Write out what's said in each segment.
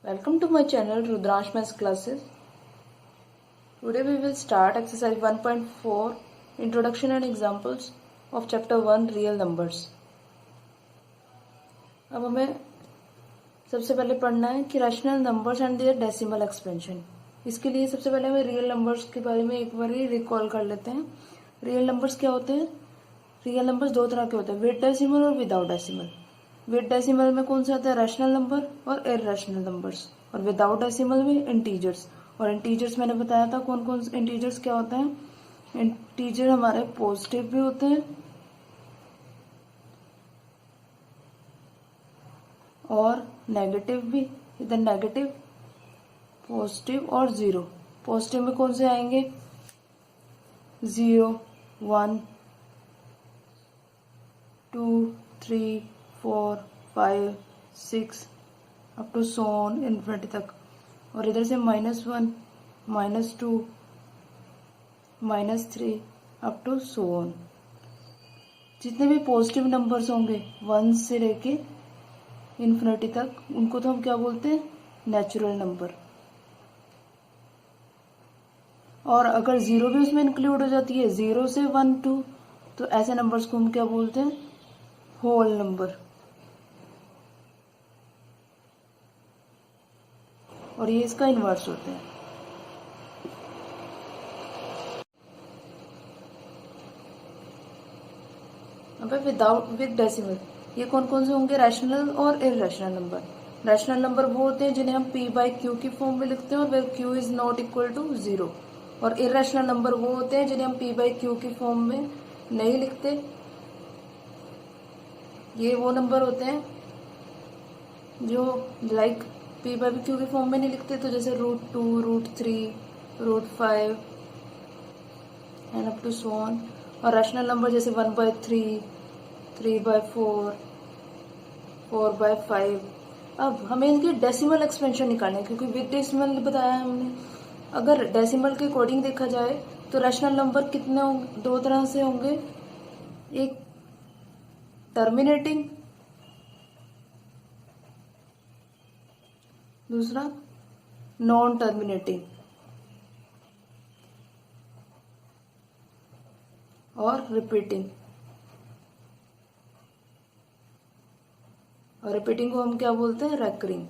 Welcome to my channel Rudransh Maths Classes. Today we will start exercise 1.4 Introduction and Examples of chapter 1 Real Numbers. अब हमें सबसे पहले पढ़ना है कि rational numbers and their decimal expansion. इसके लिए सबसे पहले हमें रियल नंबर्स के बारे में एक बार ही रिकॉल कर लेते हैं. रियल नंबर्स क्या होते हैं? रियल नंबर्स दो तरह के होते हैं, विद डेसिमल और विदाउट डेसिमल. विद डेसिमल में कौन सा आता है? रैशनल नंबर और इररेशनल नंबर्स. और विदाउट डेसिमल में इंटीजर्स. और इंटीजर्स मैंने बताया था कौन कौन से इंटीजर्स क्या होते हैं. इंटीजर हमारे पॉजिटिव भी होते हैं और नेगेटिव भी. इधर नेगेटिव, पॉजिटिव और जीरो. पॉजिटिव में कौन से आएंगे? 0, 1, 2, 3, 4, 5, 6 अप टू सोन इन्फिनिटी तक. और इधर से -1, -2, -3 अप टू सोन. जितने भी पॉजिटिव नंबर्स होंगे 1 से लेके इन्फिनिटी तक, उनको तो हम क्या बोलते हैं? Natural number. और अगर जीरो भी उसमें इंक्लूड हो जाती है, 0 से 1, 2, तो ऐसे नंबर्स को हम क्या बोलते हैं? Whole number. और ये इसका इन्वर्स होते हैं. अब विद डेसिमल ये कौन कौन से होंगे? रैशनल और इररेशनल नंबर. रैशनल नंबर वो होते हैं जिन्हें हम p/q की फॉर्म में लिखते हैं और where q is not equal to 0. और इररेशनल नंबर वो होते हैं जिन्हें हम p/q की फॉर्म में नहीं लिखते. ये वो नंबर होते हैं जो लाइक p/q की फॉर्म में नहीं लिखते, तो जैसे √2, √3, √5 and up to so on. और रैशनल नंबर जैसे 1/3, 3/4, 4/5. अब हमें इनकी डेसिमल एक्सपेंशन निकालना है, क्योंकि विद डेसिमल बताया है हमने. अगर डेसिमल के अकॉर्डिंग देखा जाए तो रैशनल नंबर कितने होंगे? दो तरह से होंगे. एक टर्मिनेटिंग, दूसरा नॉन टर्मिनेटिंग. और रिपीटिंग. और रिपीटिंग को हम क्या बोलते हैं? रेकरिंग.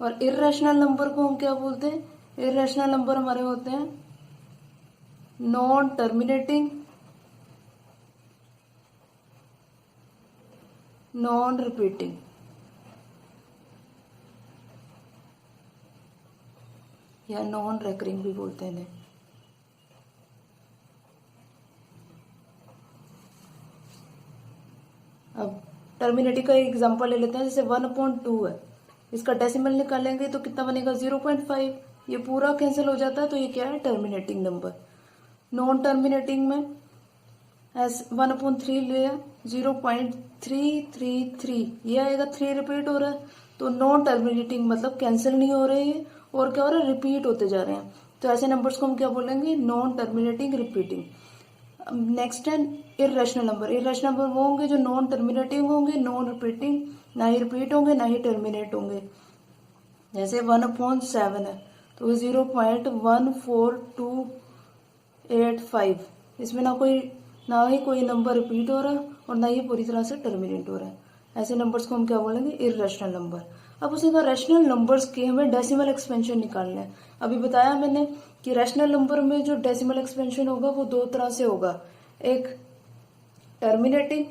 और इररेशनल नंबर को हम क्या बोलते हैं? इररेशनल नंबर हमारे होते हैं नॉन टर्मिनेटिंग, नॉन रिपीटिंग. या नॉन रेकरिंग भी बोलते हैं इन्हें. अब टर्मिनेटिंग का एग्जांपल ले लेते हैं. जैसे 1/2 है, इसका डेसिमल निकालेंगे तो कितना बनेगा? 0.5. ये पूरा कैंसिल हो जाता है, तो ये क्या है? Terminating number. नॉन टर्मिनेटिंग में 1/3 लिया, 0.333, ये आएगा. 3 रिपीट हो रहा है, तो नॉन टर्मिनेटिंग मतलब कैंसिल नहीं हो रहे हैं और क्या हो रहा है? रिपीट होते जा रहे हैं. तो ऐसे नंबर्स को हम क्या बोलेंगे? Non terminating, repeating. नेक्स्ट है इररेशनल नंबर. इररेशनल नंबर वो होंगे जो नॉन टर्मिनेटिंग होंगे, नॉन रिपीटिंग, ना ही रिपीट होंगे ना ही टर्मिनेट होंगे. जैसे 1/7 है, तो 0.14285. इसमें ना ही कोई नंबर रिपीट हो रहा है और ना ही पूरी तरह से टर्मिनेट हो रहा है. ऐसे नंबर्स को हम क्या बोलेंगे? Irrational number. अब उसी का रैशनल नंबर्स के हमें डेसिमल एक्सपेंशन निकालना है. अभी बताया मैंने कि रैशनल नंबर में जो डेसिमल एक्सपेंशन होगा वो दो तरह से होगा. एक टर्मिनेटिंग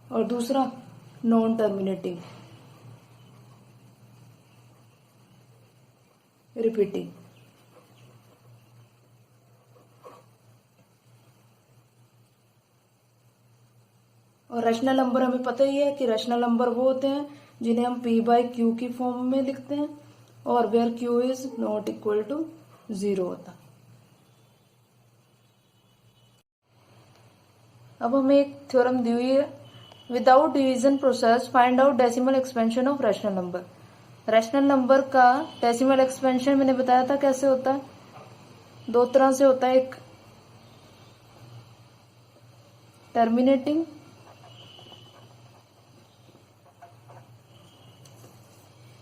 और दूसरा नॉन टर्मिनेटिंग, रिपीटिंग. और रैशनल नंबर हमें पता ही है कि रैशनल नंबर वो होते हैं जिन्हें हम p/q की फॉर्म में लिखते हैं और where q is not equal to 0 होता. अब हमें एक थ्योरम दी हुई है. Without division process find out decimal expansion of rational number. Rational number का डेसिमल एक्सपेंशन मैंने बताया था कैसे होता है. दो तरह से होता है. एक टर्मिनेटिंग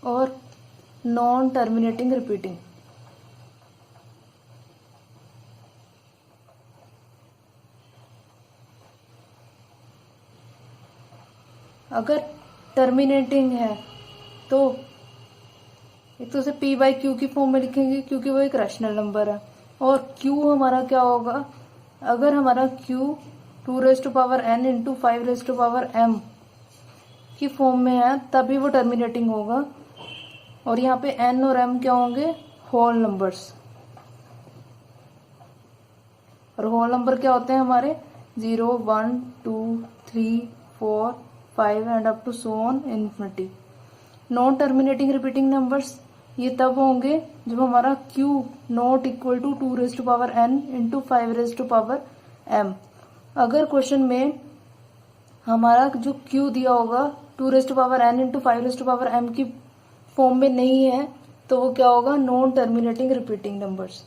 और नॉन टर्मिनेटिंग रिपीटिंग। अगर टर्मिनेटिंग है तो एक तो उसे p बाई क्यू की फॉर्म में लिखेंगे क्योंकि वो एक रैशनल नंबर है। और q हमारा क्या होगा, अगर हमारा q 2n इंटू 5m की फॉर्म में है तभी वो टर्मिनेटिंग होगा। और यहाँ पे n और m क्या होंगे, होल नंबर्स। और होल नंबर क्या होते हैं हमारे 0, 1, 2, 3, 4, 5 and up to so on infinity. Non terminating repeating numbers ये तब होंगे जब हमारा q not equal to 2n into 5m। अगर क्वेश्चन में हमारा जो q दिया होगा 2n इंटू 5m की फॉर्म में नहीं है तो वो क्या होगा, non terminating repeating numbers.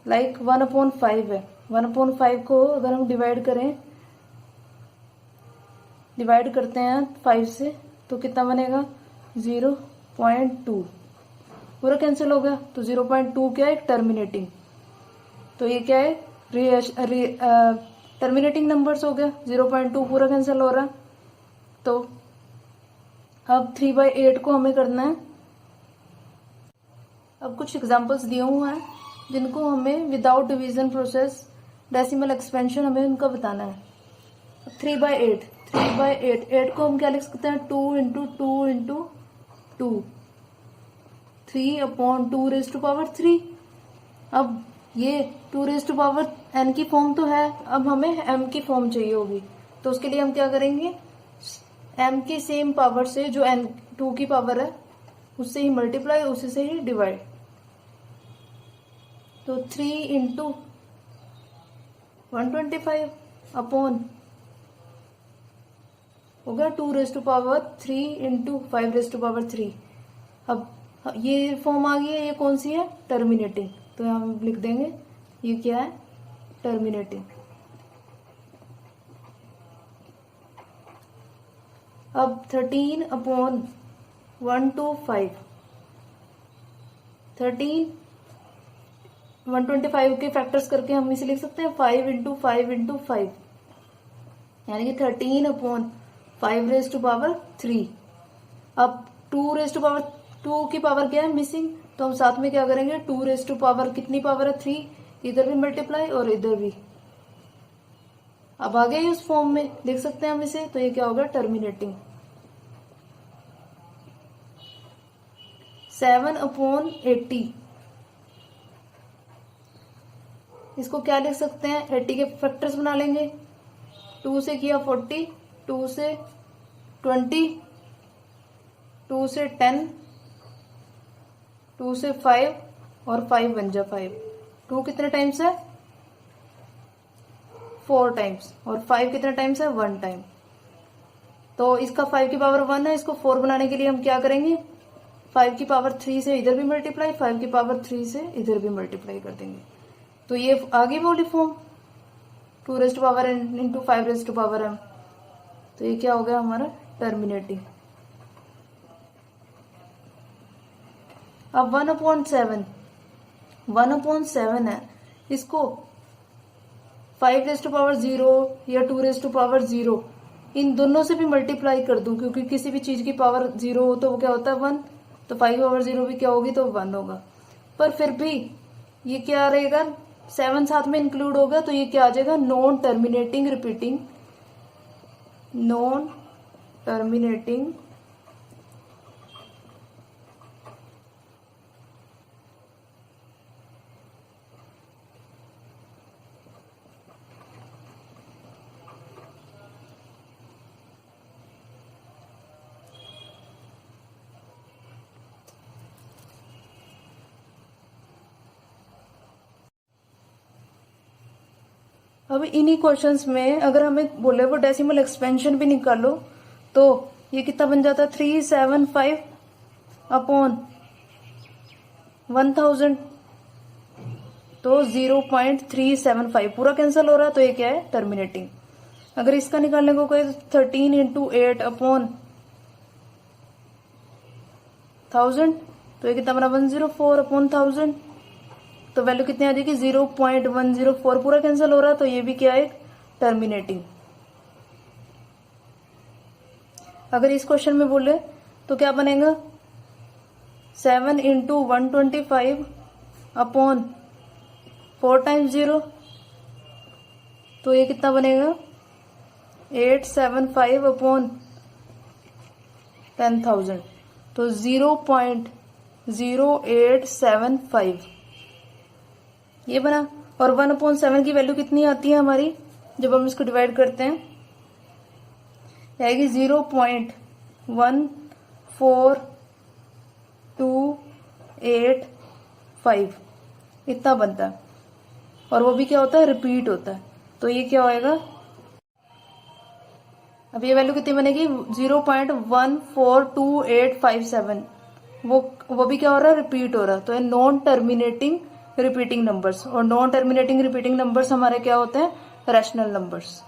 Like 1/5 है, 1/5 को अगर हम डिवाइड करते हैं 5 से तो कितना बनेगा 0.2, पूरा कैंसिल हो गया। तो 0.2 क्या है, टर्मिनेटिंग। तो ये क्या है, टर्मिनेटिंग नंबर्स हो गया। 0.2 पूरा कैंसिल हो रहा है। तो अब 3/8 को हमें करना है। अब कुछ एग्जांपल्स दिए हुए हैं जिनको हमें without division process decimal expansion हमें उनका बताना है। 3/8 8 को हम क्या लिख सकते हैं, 2 इंटू 2 इंटू 2, 3/2 अब ये 2n की फॉर्म तो है, अब हमें m की फॉर्म चाहिए होगी। तो उसके लिए हम क्या करेंगे, m की सेम पावर से जो n 2 की पावर है उससे ही मल्टीप्लाई, उसी से ही डिवाइड। तो 3 इंटू 125 अपॉन होगा 2 इंटू 5 अब ये फॉर्म आ गई है, ये कौन सी है, टर्मिनेटिंग। तो हम लिख देंगे ये क्या है, टर्मिनेटिंग। अब 13/125 125 के फैक्टर्स करके हम इसे लिख सकते हैं 5 इंटू 5 इंटू 5, यानी कि 13/5 अब 2 की पावर क्या है, मिसिंग। तो हम साथ में क्या करेंगे, 2 कितनी पावर है, 3, इधर भी मल्टीप्लाई और इधर भी। अब आ गए उस फॉर्म में लिख सकते हैं हम इसे। तो ये क्या होगा, टर्मिनेटिंग। 7/80 इसको क्या लिख सकते हैं, 80 के फैक्टर्स बना लेंगे। 2 से किया 40, 2 से 20, 2 से 10, 2 से 5 और 5 बन जा 5। 2 कितने टाइम्स है, 4 टाइम्स, और 5 कितने टाइम्स है, 1 टाइम। तो इसका 5 की पावर 1 है, इसको 4 बनाने के लिए हम क्या करेंगे, 5 की पावर 3 से इधर भी मल्टीप्लाई, 5 की पावर 3 से इधर भी मल्टीप्लाई कर देंगे। तो ये आगे वाली फॉर्म 2n इंटू 5m। तो ये क्या हो गया हमारा, टर्मिनेटिंग। अब 1/7 है, इसको 5 या 2 इन दोनों से भी मल्टीप्लाई कर दूं, क्योंकि किसी भी चीज की पावर 0 हो तो वो क्या होता है, 1। तो 5/0 भी क्या होगी, तो 1 होगा। पर फिर भी ये क्या रहेगा, 7 साथ में इंक्लूड होगा, तो ये क्या आ जाएगा, non terminating repeating, non terminating अब इन्हीं क्वेश्चंस में अगर हमें बोले वो डेसिमल एक्सपेंशन भी निकालो तो ये कितना बन जाता है, 375 अपॉन 1000, तो 0.375 पूरा कैंसिल हो रहा है। तो ये क्या है, टर्मिनेटिंग। अगर इसका निकालने को कोई 13 इंटू 8 अपॉन 1000, तो ये कितना बना 104 अपॉन 1000, तो वैल्यू कितनी आ जाएगी 0.104, पूरा कैंसिल हो रहा है, तो ये भी क्या है टर्मिनेटिंग। अगर इस क्वेश्चन में बोले तो क्या बनेगा 7 इंटू 125 अपॉन 4 टाइम्स 0, तो ये कितना बनेगा 875 अपॉन 10,000, तो 0.0875 ये बना। और 1/7 की वैल्यू कितनी आती है हमारी जब हम इसको डिवाइड करते हैं, आएगी 0.1428 इतना बनता है, और वो भी क्या होता है रिपीट होता है, तो ये क्या होएगा, अब ये वैल्यू कितनी बनेगी 0.142857, वो भी क्या हो रहा है रिपीट हो रहा है, तो ये नॉन टर्मिनेटिंग रिपीटिंग नंबर्स, और नॉन टर्मिनेटिंग रिपीटिंग नंबर्स हमारे क्या होते हैं रैशनल नंबर्स।